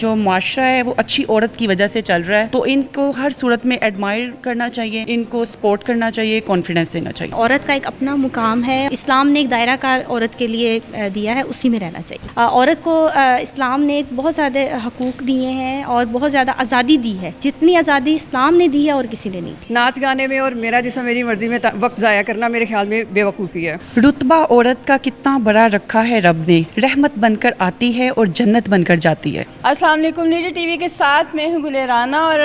जो माशरा है वो अच्छी औरत की वजह से चल रहा है, तो इनको हर सूरत में एडमायर करना चाहिए, इनको सपोर्ट करना चाहिए, कॉन्फिडेंस देना चाहिए। औरत का एक अपना मुकाम है, इस्लाम ने एक दायरा कार औरत के लिए दिया है, उसी में रहना चाहिए। औरत को इस्लाम ने एक बहुत ज़्यादा हकूक़ दिए हैं और बहुत ज़्यादा आज़ादी दी है, जितनी आज़ादी इस्लाम ने दी है और किसी ने नहीं दी। नाच गाने में और मेरा जिसम मेरी मर्ज़ी में वक्त ज़ाया करना मेरे ख्याल में बेवकूफ़ी है। रुतबा औरत का कितना बड़ा रखा है रब ने, रहमत बनकर आती है और जन्नत बनकर जाती है। अस्सलाम वालेकुम, लीडर टीवी के साथ मैं हूँ गुले राना और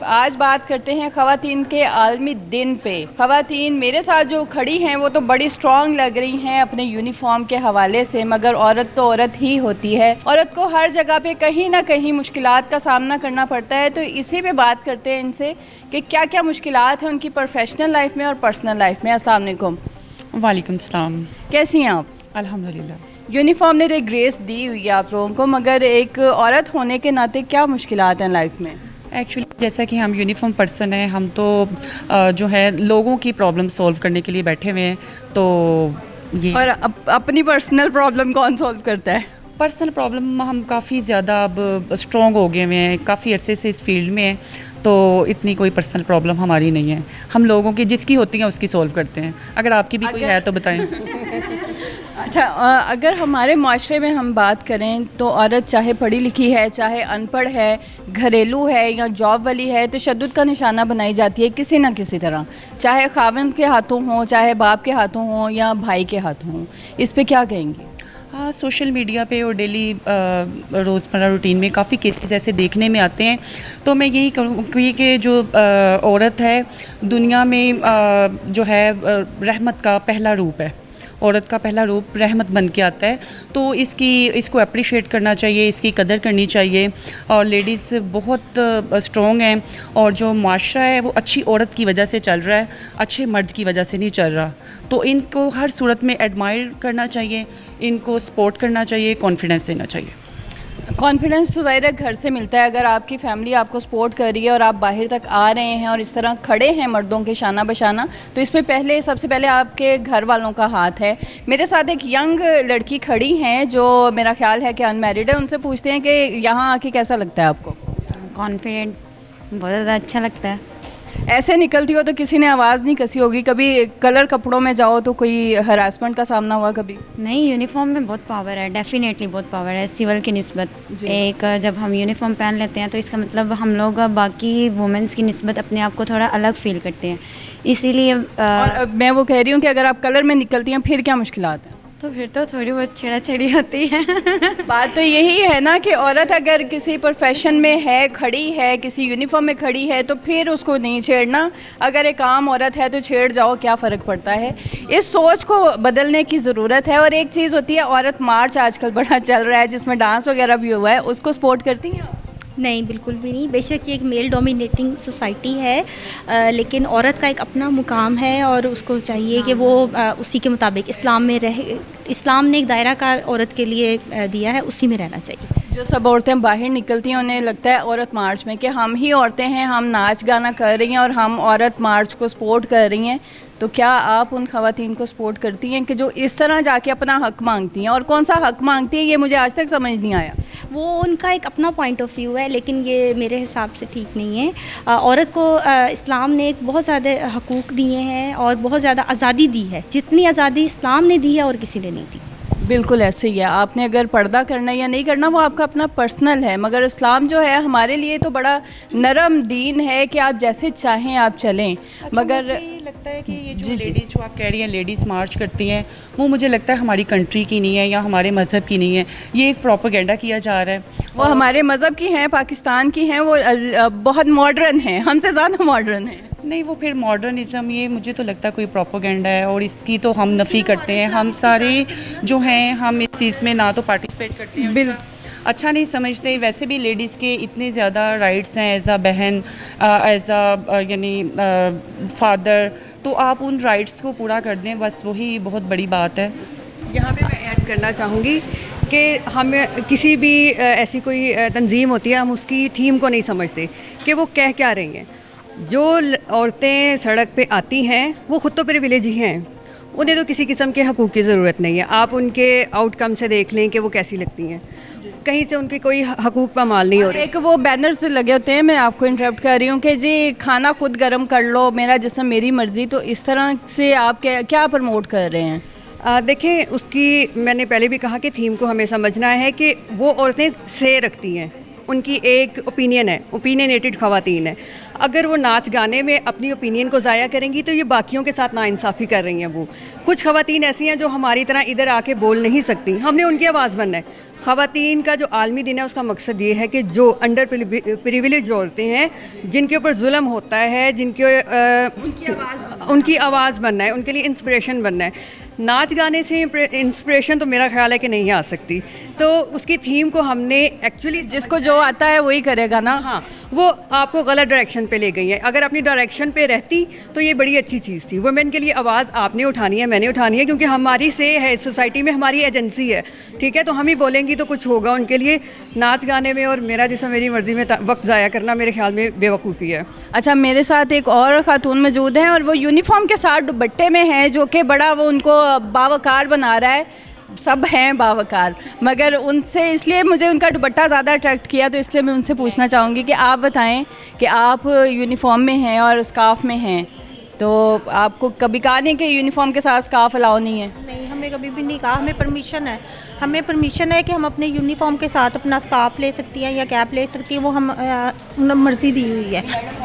आज बात करते हैं ख़वातीन के आलमी दिन पे। ख़वातीन मेरे साथ जो खड़ी हैं वो तो बड़ी स्ट्रॉन्ग लग रही हैं अपने यूनिफॉर्म के हवाले से, मगर औरत तो औरत ही होती है। औरत को हर जगह पे कहीं ना कहीं मुश्किलात का सामना करना पड़ता है, तो इसी पे बात करते हैं इनसे कि क्या क्या मुश्किलात हैं उनकी प्रोफेशनल लाइफ में और पर्सनल लाइफ में। अस्सलाम वालेकुम। वालेकुम सलाम। कैसी हैं आप? अल्हम्दुलिल्लाह। यूनिफॉर्म ने एक ग्रेस दी हुई है आप लोगों को, मगर एक औरत होने के नाते क्या मुश्किलात हैं लाइफ में? एक्चुअली जैसा कि हम यूनिफॉर्म पर्सन हैं, हम तो जो है लोगों की प्रॉब्लम सॉल्व करने के लिए बैठे हुए हैं, तो ये और अपनी पर्सनल प्रॉब्लम कौन सॉल्व करता है? पर्सनल प्रॉब्लम हम काफ़ी ज़्यादा अब स्ट्रॉन्ग हो गए हुए हैं, काफ़ी अरसे से इस फील्ड में हैं, तो इतनी कोई पर्सनल प्रॉब्लम हमारी नहीं है। हम लोगों की जिसकी होती हैं उसकी सॉल्व करते हैं। अगर आपकी भी कोई है तो बताएं। अच्छा, अगर हमारे माशरे में हम बात करें तो औरत चाहे पढ़ी लिखी है, चाहे अनपढ़ है, घरेलू है या जॉब वाली है, तशद्दुद का निशाना बनाई जाती है किसी न किसी तरह, चाहे खाविंद के हाथों हो, चाहे बाप के हाथों हो या भाई के हाथों हो। इस पे क्या कहेंगी? हाँ, सोशल मीडिया पे और डेली रोज़मर्रा रूटीन में काफ़ी केसेस ऐसे देखने में आते हैं, तो मैं यही कहूँगी कि जो औरत है दुनिया में जो है रहमत का पहला रूप है, औरत का पहला रूप रहमत बन के आता है, तो इसको अप्रिशिएट करना चाहिए, इसकी कदर करनी चाहिए। और लेडीज़ बहुत स्ट्रॉन्ग हैं, और जो माशरा है वो अच्छी औरत की वजह से चल रहा है, अच्छे मर्द की वजह से नहीं चल रहा, तो इनको हर सूरत में एडमायर करना चाहिए, इनको सपोर्ट करना चाहिए, कॉन्फिडेंस देना चाहिए। कॉन्फिडेंस तो ज़ाहिर है घर से मिलता है। अगर आपकी फैमिली आपको सपोर्ट कर रही है और आप बाहर तक आ रहे हैं और इस तरह खड़े हैं मर्दों के शाना बशाना, तो इस पे सबसे पहले आपके घर वालों का हाथ है। मेरे साथ एक यंग लड़की खड़ी हैं जो मेरा ख्याल है कि अनमैरिड है। उनसे पूछते हैं कि यहाँ आके कैसा लगता है आपको? कॉन्फिडेंट, बहुत ज़्यादा अच्छा लगता है। ऐसे निकलती हो तो किसी ने आवाज़ नहीं कसी होगी? कभी कलर कपड़ों में जाओ तो कोई हरासमेंट का सामना हुआ कभी? नहीं, यूनिफॉर्म में बहुत पावर है, डेफिनेटली बहुत पावर है सिविल की निस्बत। एक जब हम यूनिफॉर्म पहन लेते हैं तो इसका मतलब हम लोग बाकी वुमेंस की निस्बत अपने आप को थोड़ा अलग फील करते हैं, इसीलिए और मैं वो कह रही हूँ कि अगर आप कलर में निकलती हैं फिर क्या मुश्किलात हैं? तो फिर तो थोड़ी बहुत छेड़ा-छेड़ी होती है। बात तो यही है ना कि औरत अगर किसी प्रोफेशन में है, खड़ी है, किसी यूनिफॉर्म में खड़ी है, तो फिर उसको नहीं छेड़ना। अगर एक आम औरत है तो छेड़ जाओ, क्या फ़र्क पड़ता है? इस सोच को बदलने की ज़रूरत है। और एक चीज़ होती है, औरत मार्च आजकल बड़ा चल रहा है जिसमें डांस वगैरह भी हुआ है, उसको सपोर्ट करती हैं आप? नहीं, बिल्कुल भी नहीं। बेशक ये एक मेल डोमिनेटिंग सोसाइटी है, लेकिन औरत का एक अपना मुकाम है और उसको चाहिए कि वो उसी के मुताबिक इस्लाम में रहे। इस्लाम ने एक दायरा कार औरत के लिए दिया है, उसी में रहना चाहिए। जो सब औरतें बाहर निकलती हैं उन्हें लगता है औरत मार्च में कि हम ही औरतें हैं, हम नाच गाना कर रही हैं और हम औरत मार्च को सपोर्ट कर रही हैं, तो क्या आप उन ख़वातीन को सपोर्ट करती हैं कि जो इस तरह जाके अपना हक़ मांगती हैं? और कौन सा हक़ मांगती हैं ये मुझे आज तक समझ नहीं आया। वो उनका एक अपना पॉइंट ऑफ व्यू है, लेकिन ये मेरे हिसाब से ठीक नहीं है। औरत को इस्लाम ने एक बहुत ज़्यादा हकूक़ दिए हैं और बहुत ज़्यादा आज़ादी दी है, जितनी आज़ादी इस्लाम ने दी है और किसी ने नहीं दी। बिल्कुल ऐसे ही है। आपने अगर पर्दा करना या नहीं करना वो आपका अपना पर्सनल है, मगर इस्लाम जो है हमारे लिए तो बड़ा नरम दीन है कि आप जैसे चाहें आप चलें। मगर मुझे लगता है कि ये जो लेडीज़ जो आप कह रही हैं लेडीज़ मार्च करती हैं, वो मुझे लगता है हमारी कंट्री की नहीं है या हमारे मज़हब की नहीं है, ये एक प्रोपेगेंडा किया जा रहा है। वो हमारे मज़हब की हैं, पाकिस्तान की हैं, वो बहुत मॉडर्न हैं, हमसे ज़्यादा मॉडर्न हैं। नहीं, वो फिर मॉडर्निज़म, ये मुझे तो लगता है कोई प्रोपेगेंडा है और इसकी तो हम नफ़ी करते हैं। हम सारे जो हैं हम इस चीज़ में ना तो पार्टिसिपेट करते हैं, अच्छा नहीं समझते। वैसे भी लेडीज़ के इतने ज़्यादा राइट्स हैं एज़ आ बहन, एज़ आ यानी फादर, तो आप उन राइट्स को पूरा कर दें, बस वही बहुत बड़ी बात है। यहाँ पे मैं ऐड करना चाहूँगी कि हम किसी भी ऐसी कोई तंजीम होती है, हम उसकी थीम को नहीं समझते कि वो कह क्या रही हैं। जो औरतें सड़क पे आती हैं वो ख़ुद तो प्रिविलेज ही हैं, उन्हें तो किसी किस्म के हकूक़ की ज़रूरत नहीं है। आप उनके आउटकम से देख लें कि वो कैसी लगती हैं। कहीं से उनके कोई हकूक़ पामाल नहीं हो रहे। एक वो बैनर्स लगे होते हैं, मैं आपको इंटरप्ट कर रही हूँ कि जी खाना खुद गर्म कर लो, मेरा जिस्म मेरी मर्ज़ी, तो इस तरह से आप क्या प्रमोट कर रहे हैं? देखें, उसकी मैंने पहले भी कहा कि थीम को हमें समझना है कि वो औरतें से रखती हैं, उनकी एक ओपिनियन है, ओपिनियनेटेड ख़वातीन है। अगर वो नाच गाने में अपनी ओपिनियन को ज़ाया करेंगी तो ये बाकियों के साथ नाइंसाफ़ी कर रही हैं। वो कुछ ख़वातीन ऐसी हैं जो हमारी तरह इधर आके बोल नहीं सकती, हमने उनकी आवाज़ बनना है। ख़वातीन का जो आलमी दिन है उसका मकसद ये है कि जो अंडर प्रिविलेज औरतें हैं, जिनके ऊपर जुल्म होता है, उनकी आवाज़ बनना है, उनके लिए इंस्पिरेशन बनना है। नाच गाने से इंस्पिरेशन तो मेरा ख्याल है कि नहीं आ सकती, तो उसकी थीम को हमने एक्चुअली जिसको जो आता है वही करेगा ना। हाँ, वो आपको गलत डायरेक्शन पे ले गई है। अगर अपनी डायरेक्शन पे रहती तो ये बड़ी अच्छी चीज़ थी। वुमेन के लिए आवाज़ आपने उठानी है, मैंने उठानी है, क्योंकि हमारी से है सोसाइटी में, हमारी एजेंसी है, ठीक है। तो हम ही बोलेंगी तो कुछ होगा उनके लिए। नाच गाने में और मेरा जिसम मेरी मर्ज़ी में वक्त ज़ाया करना मेरे ख्याल में बेवकूफ़ी है। अच्छा, मेरे साथ एक और खातून मौजूद हैं और वो यूनिफॉर्म के साथ दुपट्टे में है, जो कि बड़ा वो उनको बावकार बना रहा है। सब हैं बावकार, मगर उनसे इसलिए मुझे उनका दुपट्टा ज़्यादा अट्रैक्ट किया, तो इसलिए मैं उनसे पूछना चाहूँगी कि आप बताएं कि आप यूनिफॉर्म में हैं और स्कार्फ में हैं, तो आपको कभी कहा नहीं कि यूनिफॉर्म के साथ स्कार्फ अलाउ नहीं है? नहीं, हमें कभी भी नहीं कहा। हमें परमिशन है कि हम अपने यूनिफॉर्म के साथ अपना स्कार्फ ले सकती हैं या कैप ले सकती हैं, वो हम मर्ज़ी दी हुई है।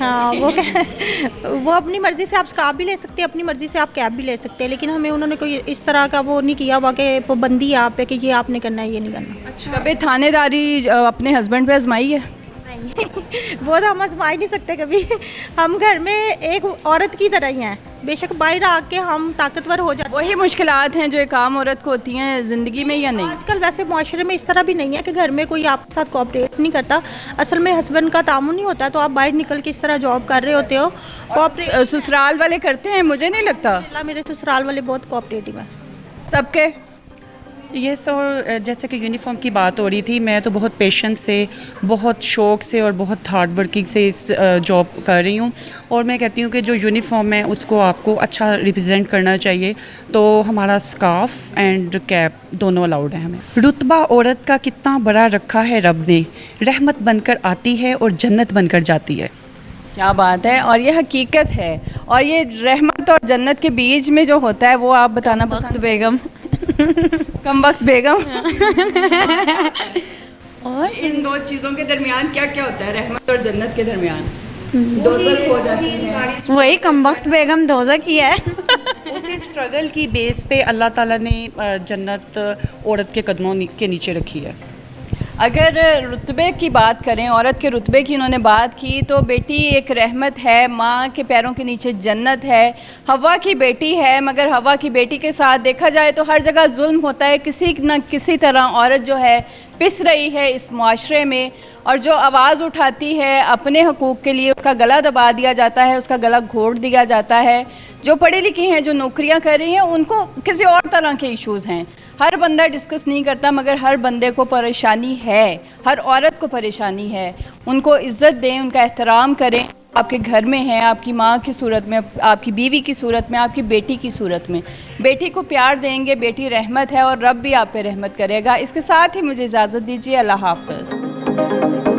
हाँ, वो अपनी मर्ज़ी से आप स्कार्फ भी ले सकते हैं, अपनी मर्ज़ी से आप कैप भी ले सकते हैं, लेकिन हमें उन्होंने कोई इस तरह का वो नहीं किया हुआ कि पाबंदी है आप पे कि ये आपने करना है, ये नहीं करना। अच्छा, कभी थानेदारी अपने हस्बैंड पे आजमाई है? वो तो हम आजमा ही नहीं सकते कभी। हम घर में एक औरत की तरह ही हैं, बेशक बाहर आके हम ताकतवर हो जाते हैं। वही मुश्किलात हैं जो एक आम औरत को होती हैं ज़िंदगी में, या नहीं? आजकल वैसे माशरे में इस तरह भी नहीं है कि घर में कोई आपके साथ कोऑपरेट नहीं करता। असल में हस्बैंड का तामुन नहीं होता, तो आप बाहर निकल के इस तरह जॉब कर रहे होते हो। कोऑपरेट ससुराल वाले करते हैं? मुझे नहीं लगता। मेरे ससुराल वाले बहुत कोऑपरेटिव हैं सबके। यस, और जैसे कि यूनिफॉर्म की बात हो रही थी, मैं तो बहुत पेशेंस से, बहुत शौक़ से और बहुत हार्ड वर्किंग से इस जॉब कर रही हूँ, और मैं कहती हूँ कि जो यूनिफॉर्म है उसको आपको अच्छा रिप्रेजेंट करना चाहिए। तो हमारा स्कार्फ एंड कैप दोनों अलाउड है हमें। रुतबा औरत का कितना बड़ा रखा है रब ने, रहमत बनकर आती है और जन्नत बनकर जाती है। क्या बात है, और ये हकीकत है। और ये रहमत और जन्नत के बीच में जो होता है वो आप बताना पसंद बेगम। कमबख्त बेगम। और इन दो चीज़ों के दरमियान क्या क्या होता है, रहमत और जन्नत के दरमियान? दोज़ख हो जाती है। वही कमबख्त बेगम दोज़ख ही है। उसी स्ट्रगल की बेस पे अल्लाह ताला ने जन्नत औरत के कदमों के नीचे रखी है। अगर रुतबे की बात करें, औरत के रुतबे की उन्होंने बात की, तो बेटी एक रहमत है, माँ के पैरों के नीचे जन्नत है। हवा की बेटी है, मगर हवा की बेटी के साथ देखा जाए तो हर जगह जुल्म होता है। किसी न किसी तरह औरत जो है पिस रही है इस मुआशरे में, और जो आवाज़ उठाती है अपने हकूक़ के लिए उसका गला दबा दिया जाता है, उसका गला घोट दिया जाता है। जो पढ़ी लिखी हैं, जो नौकरियाँ कर रही हैं, उनको किसी और तरह के इश्यूज़ हैं। हर बंदा डिस्कस नहीं करता, मगर हर बंदे को परेशानी है, हर औरत को परेशानी है। उनको इज़्ज़त दें, उनका एहतराम करें। आपके घर में है, आपकी माँ की सूरत में, आपकी बीवी की सूरत में, आपकी बेटी की सूरत में। बेटी को प्यार देंगे, बेटी रहमत है और रब भी आप पे रहमत करेगा। इसके साथ ही मुझे इजाज़त दीजिए। अल्लाह हाफ़िज़।